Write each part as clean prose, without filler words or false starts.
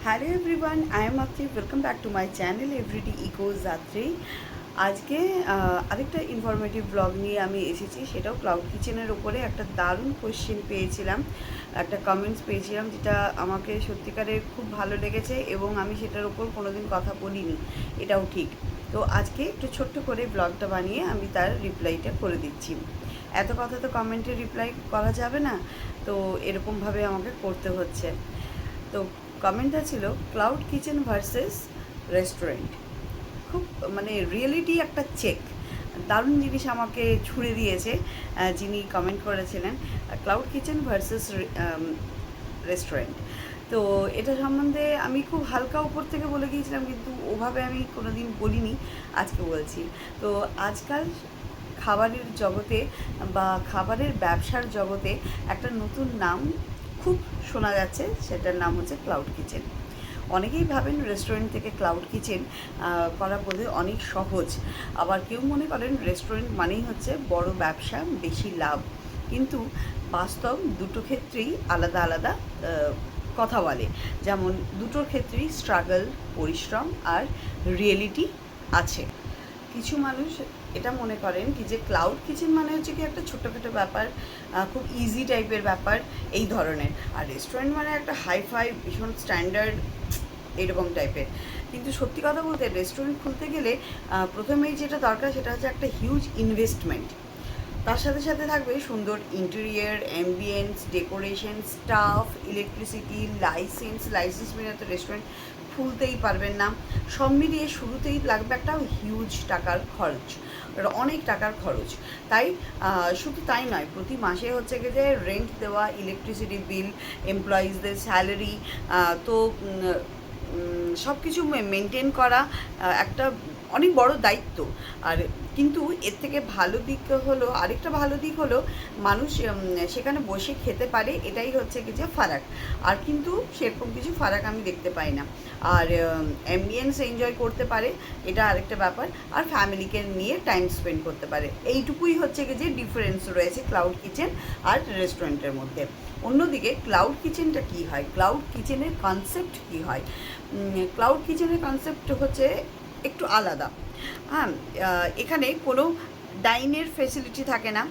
Hello everyone, I am Atri. Welcome back to my channel Everyday Echoes Atri. আজকে আরেকটা informative blog নিয়ে আমি এসেছি, সেটাও ক্লাউড কিচেনের ওপরে। একটা দারুণ কোয়েশ্চেন পেয়েছিলাম, একটা কমেন্টস পেয়েছিলাম, যেটা আমাকে সত্যিকারের খুব ভালো লেগেছে এবং আমি সেটার ওপর কোনোদিন কথা বলিনি, এটাও ঠিক। তো আজকে একটু ছোট্ট করে ব্লগটা বানিয়ে আমি তার রিপ্লাইটা করে দিচ্ছি। এত কথা তো কমেন্টে রিপ্লাই করা যাবে না, তো এরকমভাবে আমাকে করতে হচ্ছে। তো কমেন্টটা ছিল ক্লাউড কিচেন ভার্সেস রেস্টুরেন্ট। খুব মানে রিয়েলিটি একটা চেক, দারুণ জিনিস আমাকে ছুঁড়ে দিয়েছে যিনি কমেন্ট করেছিলেন, ক্লাউড কিচেন ভার্সেস রেস্টুরেন্ট। তো এটা সম্বন্ধে আমি খুব হালকা উপর থেকে বলে গিয়েছিলাম, কিন্তু ওভাবে আমি কোনো দিন বলিনি, আজকে বলছি। তো আজকাল খাবারের জগতে বা খাবারের ব্যবসার জগতে একটা নতুন নাম খুব শোনা যাচ্ছে, সেটার নাম হচ্ছে ক্লাউড কিচেন। অনেকেই ভাবেন রেস্টুরেন্ট থেকে ক্লাউড কিচেন করা বোধহয় অনেক সহজ, আবার কেউ মনে করেন রেস্টুরেন্ট মানেই হচ্ছে বড় ব্যবসা, বেশি লাভ। কিন্তু বাস্তব দুটো ক্ষেত্রেই আলাদা আলাদা কথা বলে। যেমন দুটোর ক্ষেত্রেই স্ট্রাগল, পরিশ্রম আর রিয়েলিটি আছে। কিছু মানুষ এটা মনে করেন কি যে ক্লাউড কিচেন মানে হচ্ছে কি একটা ছোটোখাটো ব্যাপার, খুব ইজি টাইপের ব্যাপার এই ধরনের, আর রেস্টুরেন্ট মানে একটা হাইফাই ভীষণ স্ট্যান্ডার্ড এরকম টাইপের। কিন্তু সত্যি কথা বলতে রেস্টুরেন্ট খুলতে গেলে প্রথমেই যেটা দরকার সেটা হচ্ছে একটা হিউজ ইনভেস্টমেন্ট। তার সাথে সাথে থাকবে সুন্দর interior, ambience, decoration, staff, electricity, licence বিনা তো রেস্টুরেন্ট খুলতেই পারবেন না। সব মিলিয়ে শুরুতেই লাগবে একটা হিউজ টাকার খরচ, অনেক টাকার খরচ। তাই শুধু তাই নয়, প্রতি মাসে হচ্ছে কি যে রেন্ট দেওয়া, ইলেকট্রিসিটি বিল, এমপ্লয়িজদের স্যালারি, তো সব কিছু মেনটেন করা একটা অনেক বড় দায়িত্ব। আর কিন্তু এর থেকে ভালো দিক হলো, আরেকটা ভালো দিক হলো মানুষ সেখানে বসে খেতে পারে, এটাই হচ্ছে কি যে ফারাক। আর কিন্তু সেরকম কিছু ফারাক আমি দেখতে পাই না। আর অ্যাম্বিয়েন্স এনজয় করতে পারে, এটা আরেকটা ব্যাপার। আর ফ্যামিলিকে নিয়ে টাইম স্পেন্ড করতে পারে। এইটুকুই হচ্ছে কি যে ডিফারেন্স রয়েছে ক্লাউড কিচেন আর রেস্টুরেন্টের মধ্যে। অন্যদিকে ক্লাউড কিচেনটা কী হয়, ক্লাউড কিচেনের কনসেপ্ট কী হয়? ক্লাউড কিচেনের কনসেপ্ট হচ্ছে একটু আলাদা। হ্যাঁ, এখানে কোনো ডাইনের ফেসিলিটি থাকে না,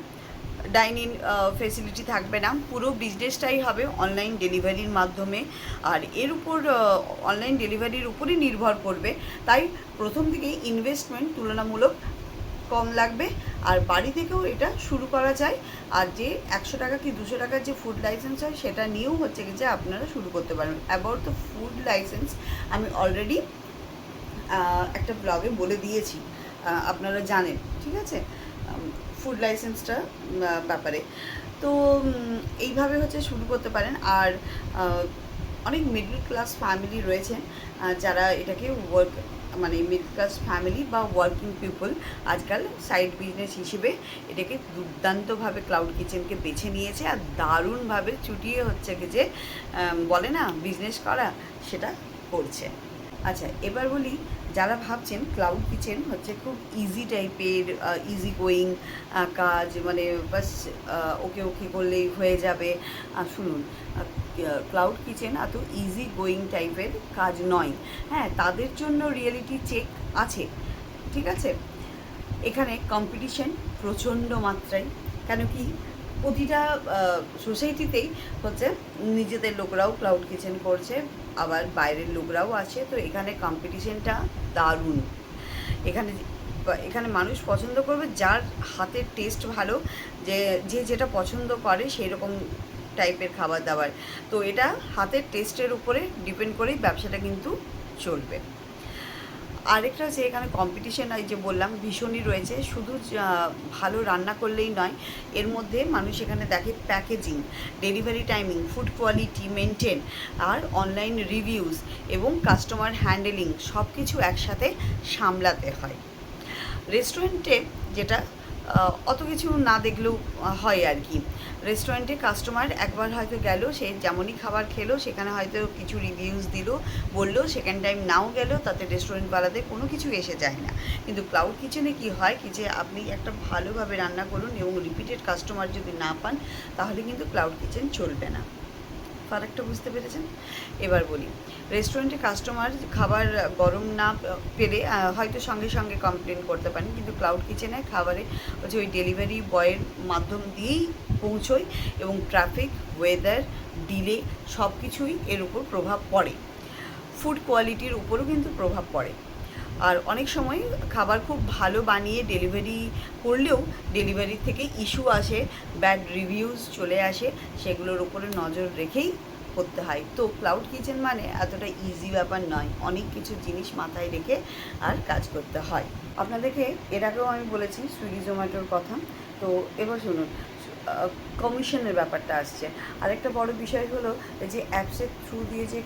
ডাইনিং ফেসিলিটি থাকবে না, পুরো বিজনেসটাই হবে অনলাইন ডেলিভারির মাধ্যমে। আর এর উপর অনলাইন ডেলিভারির উপরই নির্ভর করবে। তাই প্রথম দিকেই ইনভেস্টমেন্ট তুলনামূলক কম লাগবে, আর বাড়ি থেকেও এটা শুরু করা যায়। আর যে 100 টাকা কি 200 টাকার যে ফুড লাইসেন্স হয় সেটা নিয়েও হচ্ছে কি যে আপনারা শুরু করতে পারবেন। অ্যাবাউট দ্য ফুড লাইসেন্স আমি অলরেডি একটা ব্লগে বলে দিয়েছি, আপনারা জানেন, ঠিক আছে, ফুড লাইসেন্সটা ব্যাপারে। তো এইভাবে হচ্ছে শুরু করতে পারেন। আর অনেক মিডল ক্লাস ফ্যামিলি রয়েছেন যারা এটাকে মানে মিডল ক্লাস ফ্যামিলি বা ওয়ার্কিং পিপল আজকাল সাইড বিজনেস হিসেবে এটাকে দুর্দান্তভাবে ক্লাউড কিচেনকে বেছে নিয়েছে, আর দারুণভাবে চুটিয়ে হচ্ছে কি যে বলে না বিজনেস করা, সেটা করছে। আচ্ছা, এবার বলি, যারা ভাবছেন ক্লাউড কিচেন হচ্ছে খুব ইজি টাইপের, ইজি গোয়িং কাজ, মানে বাস ওকে ওকে করলেই হয়ে যাবে, শুনুন, ক্লাউড কিচেন এত ইজি গোয়িং টাইপের কাজ নয়। হ্যাঁ, তাদের জন্য রিয়েলিটি চেক আছে, ঠিক আছে। এখানে কম্পিটিশন প্রচণ্ড মাত্রায়, কেন কি প্রতিটা সোসাইটিতেই হচ্ছে নিজেদের লোকরাও ক্লাউড কিচেন করছে, আবার বাইরের লোকরাও আছে। তো এখানে কম্পিটিশনটা দারুণ। এখানে এখানে মানুষ পছন্দ করবে যার হাতের টেস্ট ভালো, যে যে যেটা পছন্দ করে সেই রকম টাইপের খাবার দাবার। তো এটা হাতের টেস্টের উপরে ডিপেন্ড করেই ব্যবসাটা কিন্তু চলবে। আরেকটা হচ্ছে এখানে কম্পিটিশন, এই যে বললাম ভীষণই রয়েছে। শুধু ভালো রান্না করলেই নয়, এর মধ্যে মানুষ এখানে দেখে packaging, delivery timing, food quality maintain, আর অনলাইন রিভিউজ এবং কাস্টমার হ্যান্ডেলিং সব কিছু একসাথে সামলাতে হয়। রেস্টুরেন্টে যেটা অত কিছু না দেখলেও হয় আর কি। রেস্টুরেন্টে কাস্টমার একবার হয়তো গেল, সে যেমনই খাবার খেলো, সেখানে হয়তো কিছু রিভিউজ দিল, বললো, সেকেন্ড টাইম নাও গেল, তাতে রেস্টুরেন্টওয়ালাদের কোনো কিছু এসে যায় না। কিন্তু ক্লাউড কিচেনে কি হয় কি যে আপনি একটা ভালোভাবে রান্না করুন এবং রিপিটেড কাস্টমার যদি না পান, তাহলে কিন্তু ক্লাউড কিচেন চলবে না। ফারাকটা বুঝতে পেরেছেন? এবার বলি, রেস্টুরেন্টে কাস্টমার খাবার গরম না পেলে হয়তো সঙ্গে সঙ্গে কমপ্লেন করতে পারেন, কিন্তু ক্লাউড কিচেনে খাবারে হচ্ছে ওই ডেলিভারি বয়ের মাধ্যম দিয়েই পৌঁছোয় এবং ট্রাফিক, ওয়েদার, ডিলে সব কিছুই এর উপর প্রভাব পড়ে। ফুড কোয়ালিটির উপরও কিন্তু প্রভাব পড়ে। আর অনেক সময় খাবার খুব ভালো বানিয়ে ডেলিভারি করলেও ডেলিভারি থেকে ইস্যু আসে, ব্যাড রিভিউজ চলে আসে, সেগুলোর উপরে নজর রেখেই করতে হয়। তো ক্লাউড কিচেন মানে এতটা ইজি ব্যাপার নয়, অনেক কিছু জিনিস মাথায় রেখে আর কাজ করতে হয়। আপনাদেরকে এর আগেও আমি বলেছি সুইগি জোম্যাটোর কথা। তো এবার শুনুন, কমিশনের ব্যাপারটা আসছে। আরেকটা বড় বিষয় হলো যে অ্যাপসের থ্রু দিয়ে যে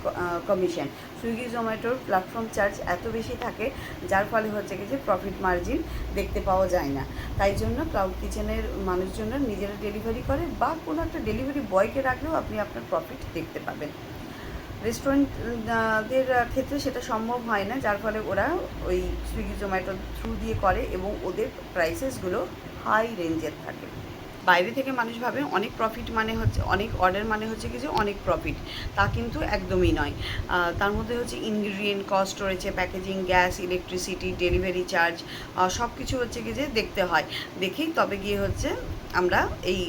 কমিশন, সুইগি জোম্যাটোর প্ল্যাটফর্ম চার্জ এত বেশি থাকে, যার ফলে হচ্ছে কি যে প্রফিট মার্জিন দেখতে পাওয়া যায় না। তাই জন্য ক্লাউড কিচেনের মানুষজনরা নিজেরা ডেলিভারি করে বা কোনো একটা ডেলিভারি বয়কে রাখলেও আপনি আপনার প্রফিট দেখতে পাবেন। রেস্টুরেন্টদের ক্ষেত্রে সেটা সম্ভব হয় না, যার ফলে ওরা ওই সুইগি জোম্যাটোর থ্রু দিয়ে করে এবং ওদের প্রাইসেসগুলো হাই রেঞ্জের থাকে। বাইরে থেকে মানুষ ভাবে অনেক প্রফিট মানে হচ্ছে অনেক অর্ডার মানে হচ্ছে কি যে অনেক প্রফিট, তা কিন্তু একদমই নয়। তার মধ্যে হচ্ছে ইনগ্রিডিয়েন্ট কস্ট রয়েছে, packaging, gas, electricity, delivery charge, সব কিছু হচ্ছে কি যে দেখতে হয়, দেখেই তবে গিয়ে হচ্ছে আমরা এই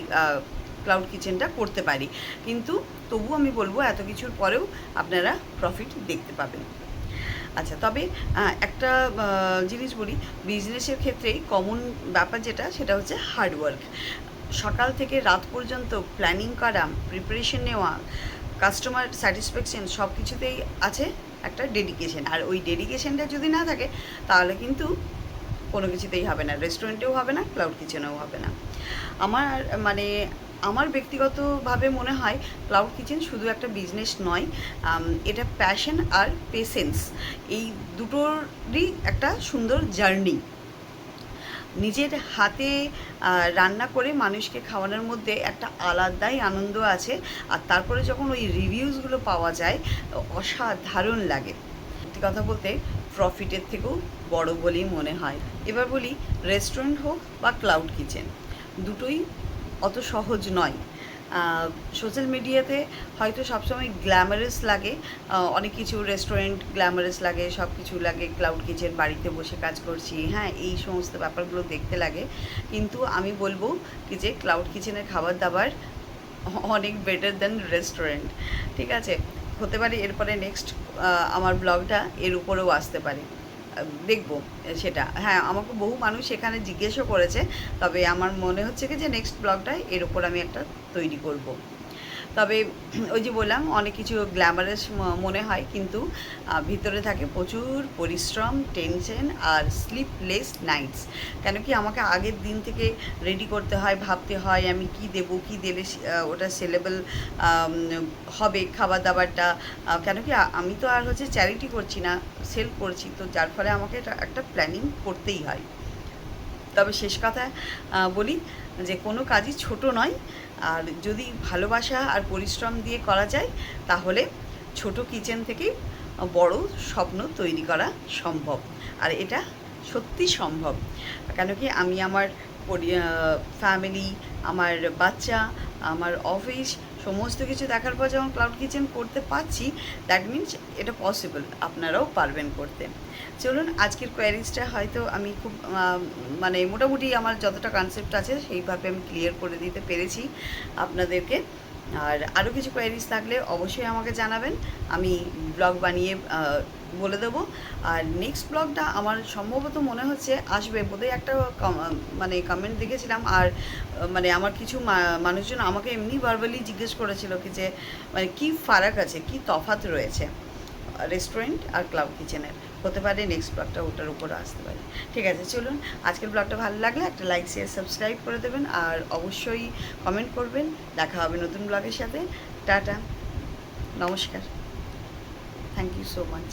ক্লাউড কিচেনটা করতে পারি। কিন্তু তবু আমি বলবো এত কিছুর পরেও আপনারা প্রফিট দেখতে পাবেন। আচ্ছা, তবে একটা জিনিস বলি, বিজনেসের ক্ষেত্রেই কমন ব্যাপার যেটা, সেটা হচ্ছে হার্ডওয়ার্ক। সকাল থেকে রাত পর্যন্ত প্ল্যানিং করা, প্রিপারেশন নেওয়া, কাস্টমার স্যাটিসফ্যাকশন সব কিছুতেই আছে একটা ডেডিকেশন। আর ওই ডেডিকেশনটা যদি না থাকে তাহলে কিন্তু কোনো কিছুতেই হবে না, রেস্টুরেন্টেও হবে না, ক্লাউড কিচেনেও হবে না। আমার মানে আমার ব্যক্তিগতভাবে মনে হয় ক্লাউড কিচেন শুধু একটা বিজনেস নয়, এটা প্যাশন আর পেশেন্স, এই দুটোরই একটা সুন্দর জার্নি। নিজের হাতে রান্না করে মানুষকে খাওয়ানোর মধ্যে একটা আলাদাই আনন্দ আছে, আর তারপরে যখন ওই রিভিউসগুলো পাওয়া যায় অসাধারণ লাগে। সত্যি কথা বলতে প্রফিটের থেকেও বড় বলেই মনে হয়। এবার বলি, রেস্টুরেন্ট হোক বা ক্লাউড কিচেন, দুটোই অত সহজ নয়। সোশ্যাল মিডিয়াতে হয়তো সবসময় গ্ল্যামারাস লাগে, অনেক কিছু রেস্টুরেন্ট গ্ল্যামারাস লাগে, সব কিছু লাগে, ক্লাউড কিচেন বাড়িতে বসে কাজ করছি, হ্যাঁ, এই সমস্ত ব্যাপারগুলো দেখতে লাগে। কিন্তু আমি বলবো কি যে ক্লাউড কিচেনের খাবার দাবার অনেক বেটার দেন রেস্টুরেন্ট। ঠিক আছে, হতে পারে এরপরে নেক্সট আমার ব্লগটা এর উপরেও আসতে পারে, দেখব সেটা। হ্যাঁ, আমাকে বহু মানুষ এখানে জিজ্ঞেসও করেছে, তবে আমার মনে হচ্ছে কি যে নেক্সট ব্লগটায় এর উপর আমি একটা তৈরি করব। তবে ওই যে বললাম অনেক কিছু গ্ল্যামারাস মনে হয়, কিন্তু ভিতরে থাকে প্রচুর পরিশ্রম, টেনশন আর স্লিপলেস নাইটস। কেন কি আমাকে আগের দিন থেকে রেডি করতে হয়, ভাবতে হয় আমি কি দেবো, কি দিলে ওটা সেলেবল হবে খাবার দাবারটা। কেন কি আমি তো আর হচ্ছে চ্যারিটি করছি না, সেল করছি, তো যার ফলে আমাকে এটা একটা প্ল্যানিং করতেই হয়। তবে শেষ কথা বলি যে কোনো কাজই ছোট নয়, আর যদি ভালোবাসা আর পরিশ্রম দিয়ে করা যায় তাহলে ছোট কিচেন থেকেই বড় স্বপ্ন তৈরি করা সম্ভব। আর এটা সত্যি সম্ভব। কেন কি আমি আমার ফ্যামিলি, আমার বাচ্চা, আমার অফিস সমস্ত কিছু দেখার পর যখন ক্লাউড কিচেন করতে পারছি, দ্যাট মিনস এটা পসিবল, আপনারাও পারবেন করতে। চলুন, আজকের কোয়ারিজটা হয়তো আমি খুব মানে মোটামুটি আমার যতটা কনসেপ্ট আছে সেইভাবে আমি ক্লিয়ার করে দিতে পেরেছি আপনাদেরকে। আর আরও কিছু কোয়ারিজ থাকলে অবশ্যই আমাকে জানাবেন, আমি ব্লগ বানিয়ে বলে দেবো। আর নেক্সট ব্লগটা আমার সম্ভবত মনে হচ্ছে আসবে, বোধহয় একটা মানে কমেন্ট দেখেছিলাম। আর মানে আমার কিছু মানুষজন আমাকে এমনি ভার্বালি জিজ্ঞেস করেছিল কি যে মানে কী ফারাক আছে, কী তফাৎ রয়েছে রেস্টুরেন্ট আর ক্লাউড কিচেনের। হতে পারে নেক্সট ব্লগটা ওটার উপরে আসতে পারে। ঠিক আছে, চলুন, আজকের ব্লগটা ভালো লাগলে একটা লাইক, শেয়ার, সাবস্ক্রাইব করে দেবেন, আর অবশ্যই কমেন্ট করবেন। দেখা হবে নতুন ব্লগের সাথে। টাটা, নমস্কার, থ্যাংক ইউ সো মাচ।